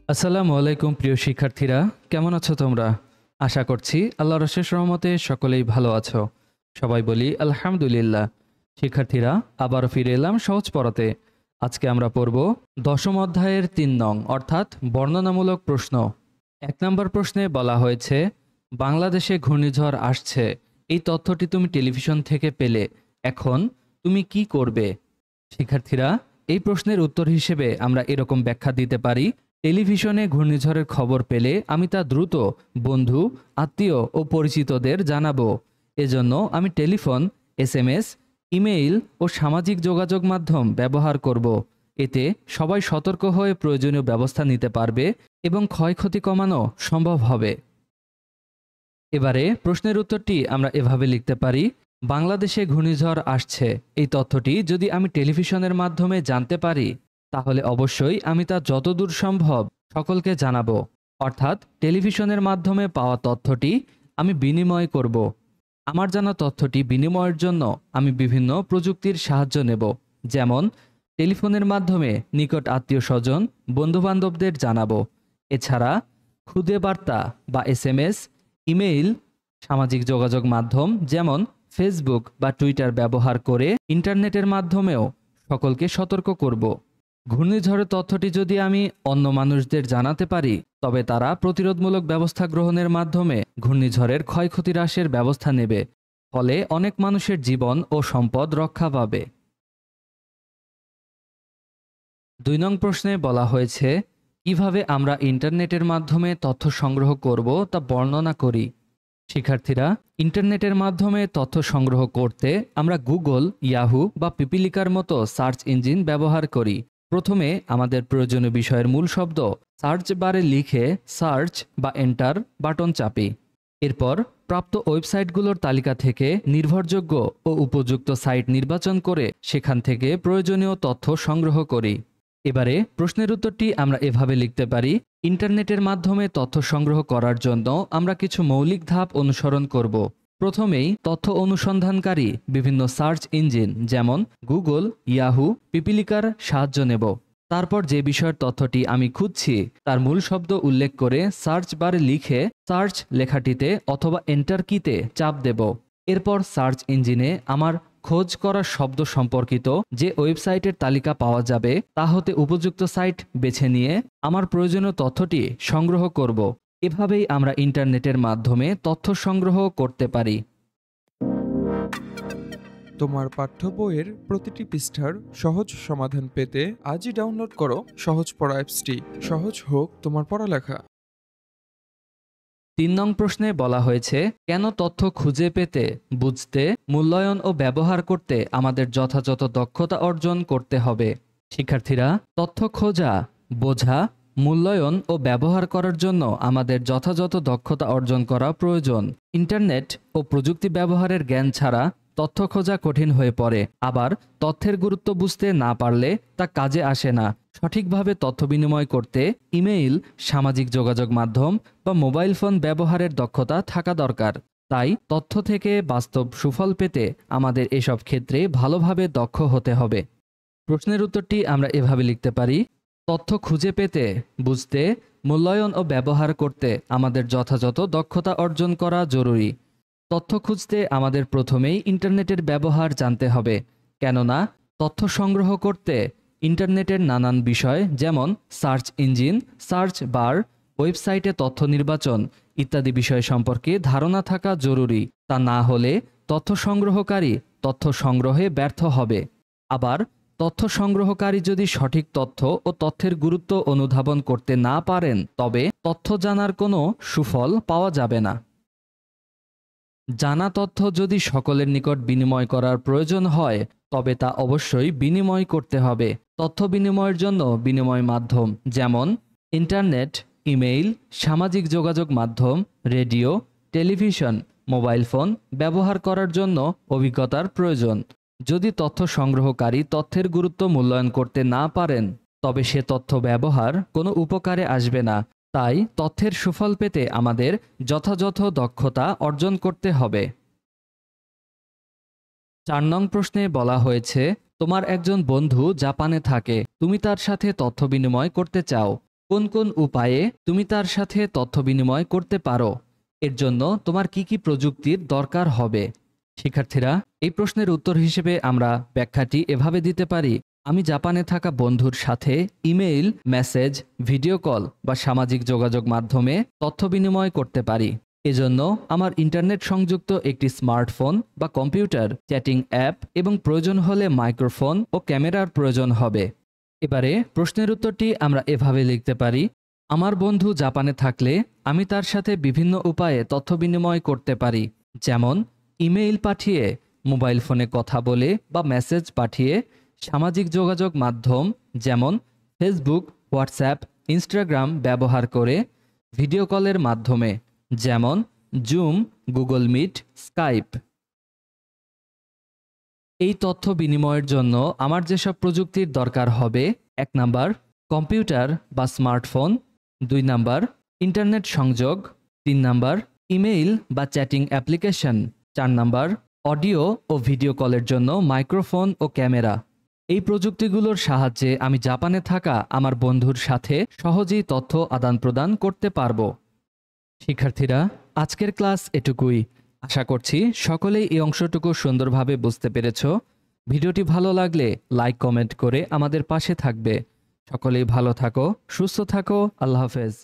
আসসালামু আলাইকুম প্রিয় শিক্ষার্থীরা, কেমন আছো তোমরা? আশা করছি আল্লাহর অশেষ রহমতে সকলেই ভালো আছো। সবাই বলি আলহামদুলিল্লাহ। শিক্ষার্থীরা, আবারও ফিরে এলাম সহজ পড়াতে। আজকে আমরা পড়ব দশম অধ্যায়ের ৩ নং অর্থাৎ বর্ণনামূলক প্রশ্ন। ১ নম্বর প্রশ্নে বলা হয়েছে, বাংলাদেশে ঘূর্ণিঝড় আসছে, এই তথ্যটি তুমি টেলিভিশন থেকে পেলে, এখন তুমি কি করবে? শিক্ষার্থীরা, এই প্রশ্নের উত্তর হিসেবে আমরা এরকম ব্যাখ্যা দিতে পারি, টেলিভিশনে ঘূর্ণিঝড়ের খবর পেলে আমি তা দ্রুত বন্ধু, আত্মীয় ও পরিচিতদের জানাবো। এজন্য আমি টেলিফোন, এসএমএস, ইমেইল ও সামাজিক যোগাযোগ মাধ্যম ব্যবহার করব। এতে সবাই সতর্ক হয়ে প্রয়োজনীয় ব্যবস্থা নিতে পারবে এবং ক্ষয়ক্ষতি কমানো সম্ভব হবে। এবারে প্রশ্নের উত্তরটি আমরা এভাবে লিখতে পারি, বাংলাদেশে ঘূর্ণিঝড় আসছে, এই তথ্যটি যদি আমি টেলিভিশনের মাধ্যমে জানতে পারি, তাহলে অবশ্যই আমি তা যতদূর সম্ভব সকলকে জানাবো। অর্থাৎ টেলিভিশনের মাধ্যমে পাওয়া তথ্যটি আমি বিনিময় করব। আমার জানা তথ্যটি বিনিময়ের জন্য আমি বিভিন্ন প্রযুক্তির সাহায্য নেব, যেমন টেলিফোনের মাধ্যমে নিকট আত্মীয় স্বজন, বন্ধুবান্ধবদের জানাবো। এছাড়া খুদে বার্তা বা এসএমএস, ইমেইল, সামাজিক যোগাযোগ মাধ্যম যেমন ফেসবুক বা টুইটার ব্যবহার করে ইন্টারনেটের মাধ্যমেও সকলকে সতর্ক করব। ঘূর্ণিঝড়ের তথ্যটি যদি আমি অন্য মানুষদের জানাতে পারি, তবে তারা প্রতিরোধমূলক ব্যবস্থা গ্রহণের মাধ্যমে ঘূর্ণিঝড়ের ক্ষয়ক্ষতি হ্রাসের ব্যবস্থা নেবে। ফলে অনেক মানুষের জীবন ও সম্পদ রক্ষা পাবে। ২ নং প্রশ্নে বলা হয়েছে, কিভাবে আমরা ইন্টারনেটের মাধ্যমে তথ্য সংগ্রহ করব তা বর্ণনা করি। শিক্ষার্থীরা, ইন্টারনেটের মাধ্যমে তথ্য সংগ্রহ করতে আমরা গুগল, ইয়াহু বা পিপিলিকার মতো সার্চ ইঞ্জিন ব্যবহার করি। প্রথমে আমাদের প্রয়োজনীয় বিষয়ের মূল শব্দ সার্চ বারে লিখে সার্চ বা এন্টার বাটন চাপি। এরপর প্রাপ্ত ওয়েবসাইটগুলোর তালিকা থেকে নির্ভরযোগ্য ও উপযুক্ত সাইট নির্বাচন করে সেখান থেকে প্রয়োজনীয় তথ্য সংগ্রহ করি। এবারে প্রশ্নের উত্তরটি আমরা এভাবে লিখতে পারি, ইন্টারনেটের মাধ্যমে তথ্য সংগ্রহ করার জন্য আমরা কিছু মৌলিক ধাপ অনুসরণ করব। প্রথমেই তথ্য অনুসন্ধানকারী বিভিন্ন সার্চ ইঞ্জিন যেমন গুগল, ইয়াহু, পিপিলিকার সাহায্য নেব। তারপর যে বিষয়ের তথ্যটি আমি খুঁজছি তার মূল শব্দ উল্লেখ করে সার্চ বারে লিখে সার্চ লেখাটিতে অথবা এন্টার কিতে চাপ দেব। এরপর সার্চ ইঞ্জিনে আমার খোঁজ করা শব্দ সম্পর্কিত যে ওয়েবসাইটের তালিকা পাওয়া যাবে তা হতে উপযুক্ত সাইট বেছে নিয়ে আমার প্রয়োজনীয় তথ্যটি সংগ্রহ করব। এভাবেই আমরা ইন্টারনেটের মাধ্যমে তথ্য সংগ্রহ করতে পারি। তোমার পাঠ্য বইয়ের প্রতিটি পৃষ্ঠার সহজ সমাধান পেতে আজই ডাউনলোড করো সহজ পড়া অ্যাপসটি। সহজ হোক তোমার পড়ালেখা। ৩ নং প্রশ্নে বলা হয়েছে, কেন তথ্য খুঁজে পেতে, বুঝতে, মূল্যায়ন ও ব্যবহার করতে আমাদের যথাযথ দক্ষতা অর্জন করতে হবে। শিক্ষার্থীরা, তথ্য খোঁজা, বোঝা, মূল্যায়ন ও ব্যবহার করার জন্য আমাদের যথাযথ দক্ষতা অর্জন করা প্রয়োজন। ইন্টারনেট ও প্রযুক্তি ব্যবহারের জ্ঞান ছাড়া তথ্য খোঁজা কঠিন হয়ে পড়ে। আবার তথ্যের গুরুত্ব বুঝতে না পারলে তা কাজে আসে না। সঠিকভাবে তথ্য বিনিময় করতে ইমেইল, সামাজিক যোগাযোগ মাধ্যম বা মোবাইল ফোন ব্যবহারের দক্ষতা থাকা দরকার। তাই তথ্য থেকে বাস্তব সুফল পেতে আমাদের এসব ক্ষেত্রে ভালোভাবে দক্ষ হতে হবে। প্রশ্নের উত্তরটি আমরা এভাবে লিখতে পারি, তথ্য খুঁজে পেতে, বুঝতে, মূল্যায়ন ও ব্যবহার করতে আমাদের যথাযথ দক্ষতা অর্জন করা জরুরি। তথ্য খুঁজতে আমাদের প্রথমেই ইন্টারনেটের ব্যবহার জানতে হবে, কেননা তথ্য সংগ্রহ করতে ইন্টারনেটের নানান বিষয় যেমন সার্চ ইঞ্জিন, সার্চ বার, ওয়েবসাইটে তথ্য নির্বাচন ইত্যাদি বিষয় সম্পর্কে ধারণা থাকা জরুরি। তা না হলে তথ্য সংগ্রহকারী তথ্য সংগ্রহে ব্যর্থ হবে। আবার তথ্য সংগ্রহকারী যদি সঠিক তথ্য ও তথ্যের গুরুত্ব অনুধাবন করতে না পারেন, তবে তথ্য জানার কোনো সুফল পাওয়া যাবে না। জানা তথ্য যদি সকলের নিকট বিনিময় করার প্রয়োজন হয়, তবে তা অবশ্যই বিনিময় করতে হবে। তথ্য বিনিময়ের জন্য বিনিময় মাধ্যম যেমন ইন্টারনেট, ইমেইল, সামাজিক যোগাযোগ মাধ্যম, রেডিও, টেলিভিশন, মোবাইল ফোন ব্যবহার করার জন্য অভিজ্ঞতার প্রয়োজন। যদি তথ্য সংগ্রহকারী তথ্যের গুরুত্ব মূল্যায়ন করতে না পারেন, তবে সে তথ্য ব্যবহার কোনো উপকারে আসবে না। তাই তথ্যের সুফল পেতে আমাদের যথাযথ দক্ষতা অর্জন করতে হবে। ৪ নং প্রশ্নে বলা হয়েছে, তোমার একজন বন্ধু জাপানে থাকে, তুমি তার সাথে তথ্য বিনিময় করতে চাও। কোন কোন উপায়ে তুমি তার সাথে তথ্য বিনিময় করতে পারো? এর জন্য তোমার কি কি প্রযুক্তির দরকার হবে? শিক্ষার্থীরা, এই প্রশ্নের উত্তর হিসেবে আমরা ব্যাখ্যাটি এভাবে দিতে পারি। আমি জাপানে থাকা বন্ধুর সাথে ইমেইল, মেসেজ, ভিডিও কল বা সামাজিক যোগাযোগ মাধ্যমে তথ্য বিনিময় করতে পারি। এজন্য আমার ইন্টারনেট সংযুক্ত একটি স্মার্টফোন বা কম্পিউটার, চ্যাটিং অ্যাপ এবং প্রয়োজন হলে মাইক্রোফোন ও ক্যামেরার প্রয়োজন হবে। এবারে প্রশ্নের উত্তরটি আমরা এভাবে লিখতে পারি। আমার বন্ধু জাপানে থাকলে আমি তার সাথে বিভিন্ন উপায়ে তথ্য বিনিময় করতে পারি, যেমন ইমেইল পাঠিয়ে, মোবাইল ফোনে কথা বলে বা মেসেজ পাঠিয়ে, সামাজিক যোগাযোগ মাধ্যম যেমন ফেসবুক, হোয়াটসঅ্যাপ, ইনস্টাগ্রাম ব্যবহার করে, ভিডিও কলের মাধ্যমে যেমন জুম, গুগল মিট, স্কাইপ। এই তথ্য বিনিময়ের জন্য আমার যেসব প্রযুক্তির দরকার হবে: 1 নাম্বার কম্পিউটার বা স্মার্টফোন, 2 নাম্বার ইন্টারনেট সংযোগ, 3 নাম্বার ইমেইল বা চ্যাটিং অ্যাপ্লিকেশন, 4 নাম্বার অডিও ও ভিডিও কলের জন্য মাইক্রোফোন ও ক্যামেরা। এই প্রযুক্তিগুলোর সাহায্যে আমি জাপানে থাকা আমার বন্ধুর সাথে সহজেই তথ্য আদান প্রদান করতে পারবো। শিক্ষার্থীরা, আজকের ক্লাস এটুকুই। আশা করছি সকলেই এই অংশটুকু সুন্দরভাবে বুঝতে পেরেছ। ভিডিওটি ভালো লাগলে লাইক, কমেন্ট করে আমাদের পাশে থাকবে। সকলেই ভালো থাকো, সুস্থ থাকো। আল্লাহ হাফেজ।